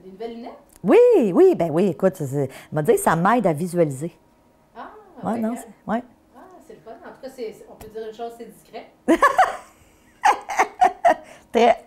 des nouvelles lunettes? Oui, oui, ben oui, écoute, m'a dit ça m'aide à visualiser. Ah, Ouais, ok. non, ouais. Ah, c'est le fun. En tout cas, on peut dire une chose, c'est discret. Très.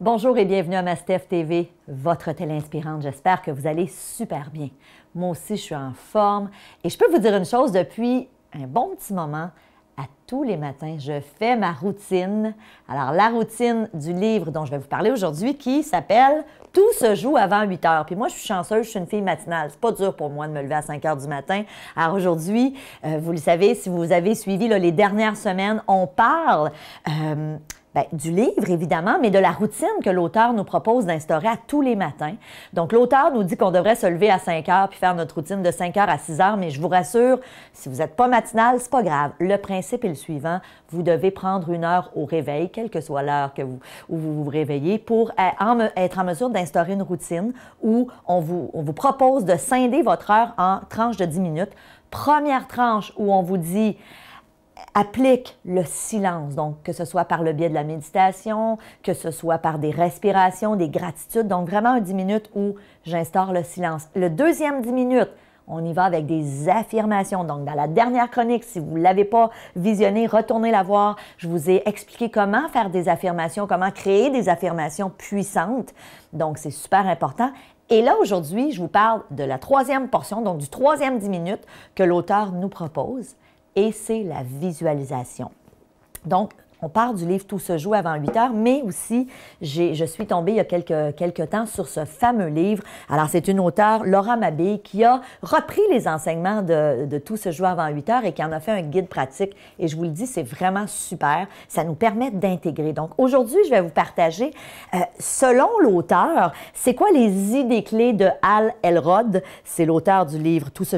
Bonjour et bienvenue à Mastef TV, votre télé inspirante. J'espère que vous allez super bien. Moi aussi, je suis en forme et je peux vous dire une chose, depuis un bon petit moment, à tous les matins, je fais ma routine. Alors, la routine du livre dont je vais vous parler aujourd'hui qui s'appelle « Tout se joue avant 8 heures ». Puis moi, je suis chanceuse, je suis une fille matinale. C'est pas dur pour moi de me lever à 5 heures du matin. Alors aujourd'hui, vous le savez, si vous avez suivi là, les dernières semaines, on parle du livre, évidemment, mais de la routine que l'auteur nous propose d'instaurer à tous les matins. Donc, l'auteur nous dit qu'on devrait se lever à 5 heures puis faire notre routine de 5 heures à 6 heures, mais je vous rassure, si vous n'êtes pas matinal, c'est pas grave. Le principe est le suivant. Vous devez prendre 1 heure au réveil, quelle que soit l'heure où vous vous réveillez, pour être en mesure d'instaurer une routine où on vous propose de scinder votre heure en tranches de 10 minutes. Première tranche où on vous dit applique le silence, donc que ce soit par le biais de la méditation, que ce soit par des respirations, des gratitudes, donc vraiment un 10 minutes où j'instaure le silence. Le deuxième 10 minutes, on y va avec des affirmations. Donc, dans la dernière chronique, si vous ne l'avez pas visionnée, retournez la voir. Je vous ai expliqué comment faire des affirmations, comment créer des affirmations puissantes. Donc, c'est super important. Et là, aujourd'hui, je vous parle de la troisième portion, donc du troisième 10 minutes que l'auteur nous propose. Et c'est la visualisation. Donc, on parle du livre « Tout se joue avant 8 heures », mais aussi, je suis tombée il y a quelques temps sur ce fameux livre. Alors, c'est une auteure, Laura Mabille, qui a repris les enseignements de Tout se joue avant 8 heures et qui en a fait un guide pratique. Et je vous le dis, c'est vraiment super. Ça nous permet d'intégrer. Donc, aujourd'hui, je vais vous partager, selon l'auteur, c'est quoi les idées clés de Hal Elrod. C'est l'auteur du livre Tout se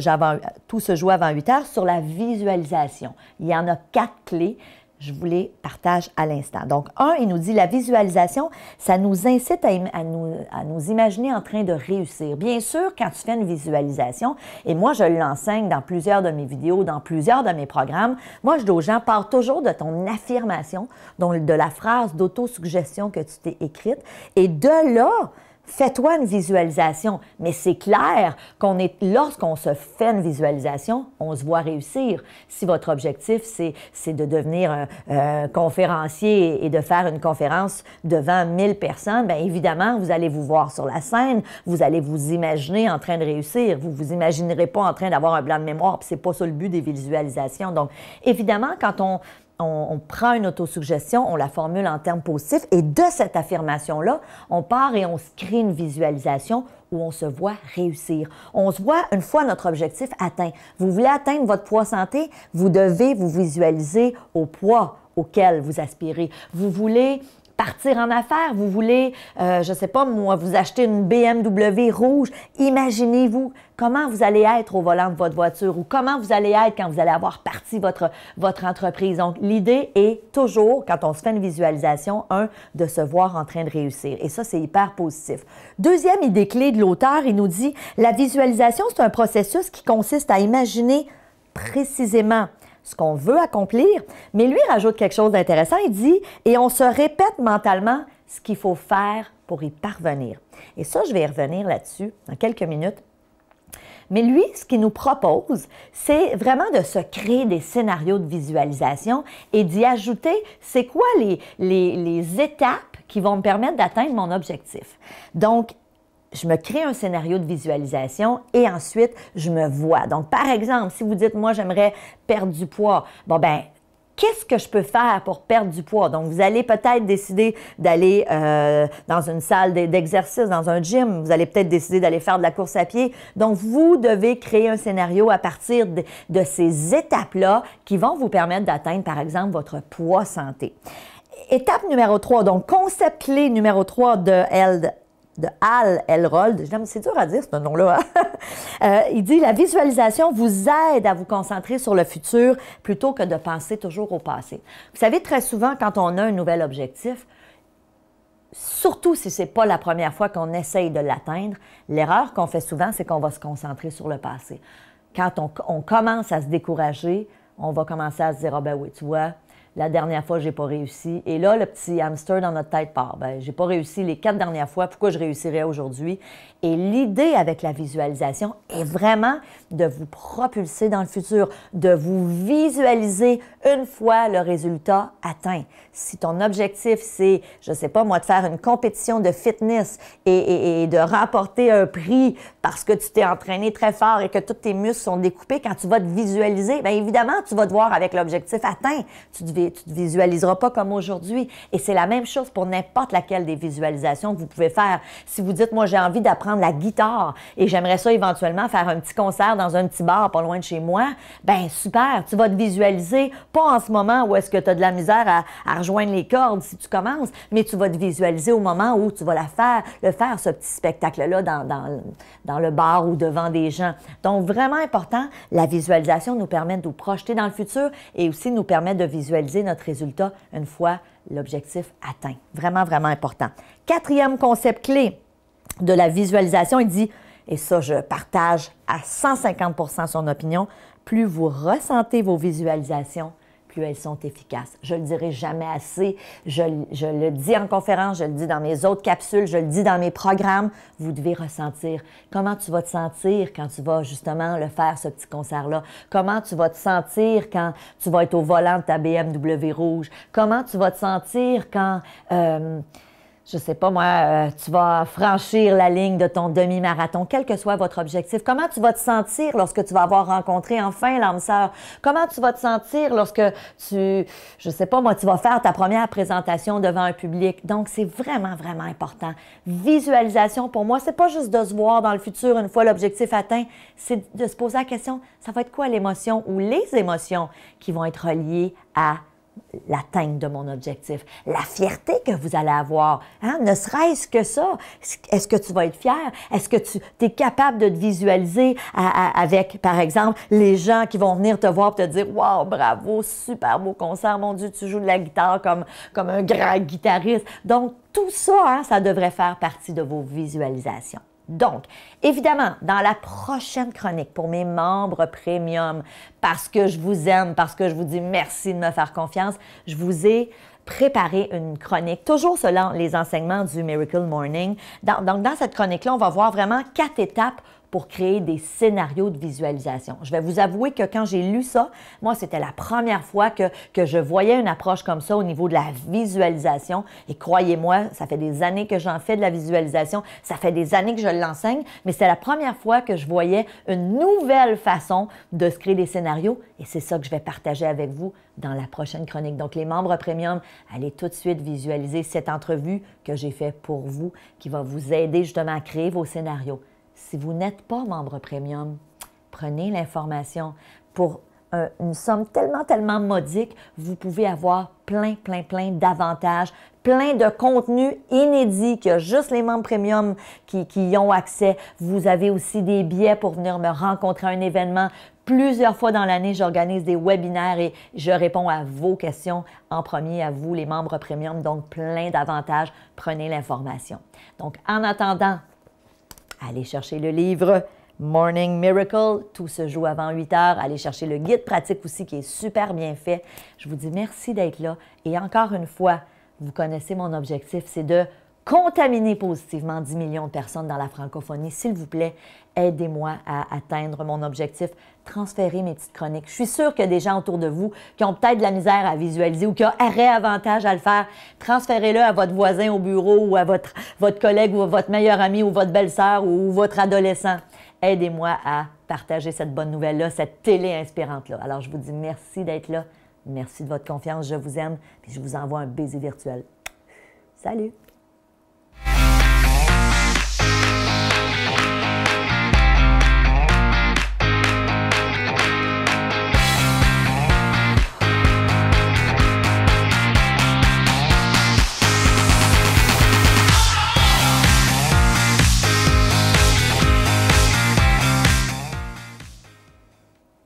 joue avant 8 heures sur la visualisation. Il y en a 4 clés. Je vous les partage à l'instant. Donc, il nous dit la visualisation, ça nous incite à nous imaginer en train de réussir. Bien sûr, quand tu fais une visualisation, et moi, je l'enseigne dans plusieurs de mes vidéos, dans plusieurs de mes programmes, moi, je dis aux gens, pars toujours de ton affirmation, donc de la phrase d'autosuggestion que tu t'es écrite, et de là, fais-toi une visualisation, mais c'est clair lorsqu'on se fait une visualisation, on se voit réussir. Si votre objectif, c'est de devenir conférencier et de faire une conférence devant 1000 personnes, bien évidemment, vous allez vous voir sur la scène, vous allez vous imaginer en train de réussir. Vous ne vous imaginerez pas en train d'avoir un blanc de mémoire, puis c'est pas ça le but des visualisations. Donc, évidemment, quand on prend une autosuggestion, on la formule en termes positifs et de cette affirmation-là, on part et on se crée une visualisation où on se voit réussir. On se voit une fois notre objectif atteint. Vous voulez atteindre votre poids santé, vous devez vous visualiser au poids auquel vous aspirez. Vous voulez partir en affaires, vous voulez, je ne sais pas moi, vous acheter une BMW rouge, imaginez-vous comment vous allez être au volant de votre voiture ou comment vous allez être quand vous allez avoir parti votre entreprise. Donc, l'idée est toujours, quand on se fait une visualisation, de se voir en train de réussir. Et ça, c'est hyper positif. Deuxième idée clé de l'auteur, il nous dit, la visualisation, c'est un processus qui consiste à imaginer précisément ce qu'on veut accomplir, mais lui rajoute quelque chose d'intéressant, il dit « et on se répète mentalement ce qu'il faut faire pour y parvenir ». Et ça, je vais y revenir là-dessus dans quelques minutes. Mais lui, ce qu'il nous propose, c'est vraiment de se créer des scénarios de visualisation et d'y ajouter c'est quoi les étapes qui vont me permettre d'atteindre mon objectif. Donc, je me crée un scénario de visualisation et ensuite, je me vois. Donc, par exemple, si vous dites, moi, j'aimerais perdre du poids, bon, ben, qu'est-ce que je peux faire pour perdre du poids? Donc, vous allez peut-être décider d'aller dans une salle d'exercice, dans un gym. Vous allez peut-être décider d'aller faire de la course à pied. Donc, vous devez créer un scénario à partir de ces étapes-là qui vont vous permettre d'atteindre, par exemple, votre poids santé. Étape numéro 3, donc concept clé numéro 3 de de Hal Elrod. C'est dur à dire, ce nom-là. Hein? Il dit « La visualisation vous aide à vous concentrer sur le futur plutôt que de penser toujours au passé. » Vous savez, très souvent, quand on a un nouvel objectif, surtout si ce n'est pas la première fois qu'on essaye de l'atteindre, l'erreur qu'on fait souvent, c'est qu'on va se concentrer sur le passé. Quand on commence à se décourager, on va commencer à se dire « Ah ben oui, tu vois, la dernière fois, je n'ai pas réussi. » Et là, le petit hamster dans notre tête part. « Ben, je n'ai pas réussi les 4 dernières fois, pourquoi je réussirais aujourd'hui? » Et l'idée avec la visualisation est vraiment de vous propulser dans le futur, de vous visualiser une fois le résultat atteint. Si ton objectif, c'est, je ne sais pas moi, de faire une compétition de fitness et de remporter un prix parce que tu t'es entraîné très fort et que tous tes muscles sont découpés, quand tu vas te visualiser, bien évidemment, tu vas te voir avec l'objectif atteint. Tu ne te visualiseras pas comme aujourd'hui. Et c'est la même chose pour n'importe laquelle des visualisations que vous pouvez faire. Si vous dites, moi, j'ai envie d'apprendre la guitare et j'aimerais ça éventuellement faire un petit concert dans un petit bar pas loin de chez moi, bien super, tu vas te visualiser, pas en ce moment où est-ce que tu as de la misère à rejoindre les cordes si tu commences, mais tu vas te visualiser au moment où tu vas le faire ce petit spectacle-là dans le bar ou devant des gens. Donc, vraiment important, la visualisation nous permet de nous projeter dans le futur et aussi nous permet de visualiser notre résultat une fois l'objectif atteint. Vraiment, vraiment important. 4e concept clé de la visualisation, il dit, et ça, je partage à 150% son opinion, plus vous ressentez vos visualisations, plus elles sont efficaces. Je le dirai jamais assez. Je le dis en conférence, je le dis dans mes autres capsules, je le dis dans mes programmes. Vous devez ressentir. Comment tu vas te sentir quand tu vas justement le faire, ce petit concert-là? Comment tu vas te sentir quand tu vas être au volant de ta BMW rouge? Comment tu vas te sentir quand... je ne sais pas moi, tu vas franchir la ligne de ton demi-marathon, quel que soit votre objectif. Comment tu vas te sentir lorsque tu vas avoir rencontré enfin l'âme sœur? Comment tu vas te sentir lorsque je ne sais pas moi, tu vas faire ta première présentation devant un public? Donc, c'est vraiment, vraiment important. Visualisation, pour moi, c'est pas juste de se voir dans le futur une fois l'objectif atteint, c'est de se poser la question, ça va être quoi l'émotion ou les émotions qui vont être reliées à l'atteinte de mon objectif, la fierté que vous allez avoir, hein? Ne serait-ce que ça. Est-ce que tu vas être fier? Est-ce que tu es capable de te visualiser avec, par exemple, les gens qui vont venir te voir et te dire « Wow, bravo, super beau concert, mon Dieu, tu joues de la guitare comme un grand guitariste. » Donc, tout ça, hein, ça devrait faire partie de vos visualisations. Donc, évidemment, dans la prochaine chronique pour mes membres premium, parce que je vous aime, parce que je vous dis merci de me faire confiance, je vous ai préparé une chronique, toujours selon les enseignements du Miracle Morning. Donc, dans cette chronique-là, on va voir vraiment 4 étapes pour créer des scénarios de visualisation. Je vais vous avouer que quand j'ai lu ça, moi, c'était la première fois que je voyais une approche comme ça au niveau de la visualisation. Et croyez-moi, ça fait des années que j'en fais de la visualisation, ça fait des années que je l'enseigne, mais c'est la première fois que je voyais une nouvelle façon de se créer des scénarios. Et c'est ça que je vais partager avec vous dans la prochaine chronique. Donc, les membres premium, allez tout de suite visualiser cette entrevue que j'ai faite pour vous, qui va vous aider justement à créer vos scénarios. Si vous n'êtes pas membre premium, prenez l'information. Pour une somme tellement modique, vous pouvez avoir plein d'avantages, plein de contenus inédits qu'il y a juste les membres premium qui y ont accès. Vous avez aussi des billets pour venir me rencontrer à un événement. Plusieurs fois dans l'année, j'organise des webinaires et je réponds à vos questions en premier, à vous, les membres premium. Donc, plein d'avantages. Prenez l'information. Donc, en attendant, allez chercher le livre Morning Miracle. Tout se joue avant 8 heures. Allez chercher le guide pratique aussi qui est super bien fait. Je vous dis merci d'être là. Et encore une fois, vous connaissez mon objectif, c'est de contaminer positivement 10 millions de personnes dans la francophonie. S'il vous plaît, aidez-moi à atteindre mon objectif. Transférez mes petites chroniques. Je suis sûre qu'il y a des gens autour de vous qui ont peut-être de la misère à visualiser ou qui auraient avantage à le faire. Transférez-le à votre voisin au bureau ou à votre collègue ou à votre meilleur ami ou votre belle-sœur ou votre adolescent. Aidez-moi à partager cette bonne nouvelle-là, cette télé inspirante-là. Alors, je vous dis merci d'être là. Merci de votre confiance. Je vous aime. Puis je vous envoie un baiser virtuel. Salut!